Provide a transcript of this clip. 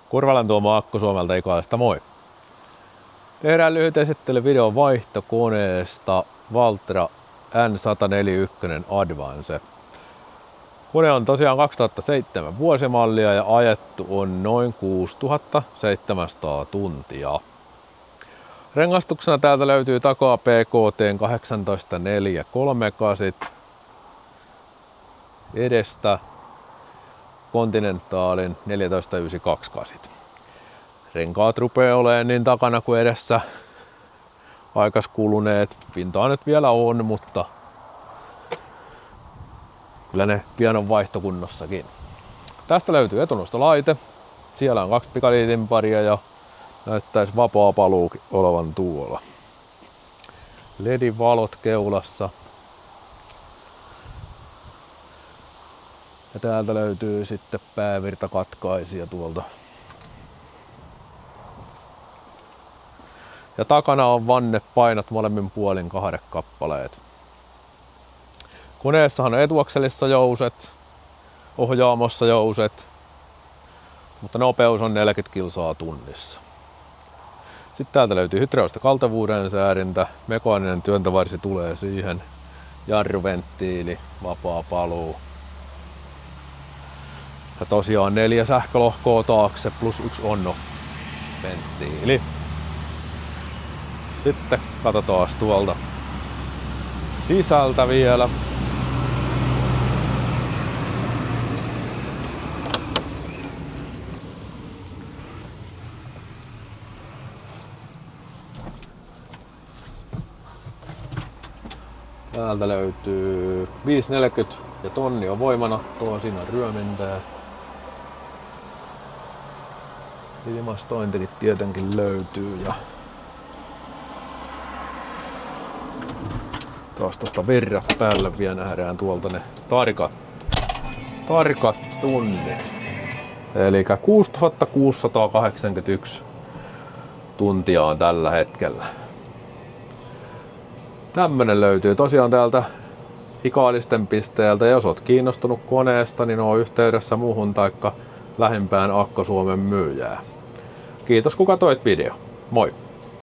Kurvalan Tuomo Akku Suomelta Ikalasta, moi! Tehdään lyhyt esittelyvideo vaihtokoneesta Valtra N141 Advance. Kone on tosiaan 2007 vuosimallia ja ajettu on noin 6700 tuntia. Rengastuksena täältä löytyy takaa PKT 18.438, edestä Continentalin 14.928. Renkaat rupeaa olemaan niin takana kuin edessä aikas kuluneet. Pintaa nyt vielä on, mutta kyllä ne pian on vaihtokunnossakin. Tästä löytyy etunostolaite. Siellä on 2 pikaliitinparia ja näyttäisi vapaa paluu olevan tuolla. LED-valot keulassa. Ja täältä löytyy sitten päävirtakatkaisija tuolta. Ja takana on vannepainot molemmin puolin 2 kappaleet. Koneessahan on etuakselissa jouset, ohjaamossa jouset, mutta nopeus on 40 kilsaa tunnissa. Sitten täältä löytyy hydraulista kaltevuuden säädintä, mekaaninen työntövarsi tulee siihen, jarruventtiili, vapaa paluu. Ja tosiaan 4 sähkölohkoa taakse plus 1 on-off venttiili. Sitten katsotaan tuolta sisältä vielä. Täältä löytyy 540 ja tonni on voimanottoa, siinä on ryömintää. Ilmastointikin tietenkin löytyy ja taas tosta virrat päälle vielä nähdään tuolta ne tarkat tunnit. Eli 6681 tuntia on tällä hetkellä. Tämmönen löytyy tosiaan täältä Ikaalisten pisteeltä. Ja jos oot kiinnostunut koneesta, niin oo yhteydessä muuhun taikka lähimpään Akko Suomen myyjää. Kiitos kun katsoit video. Moi!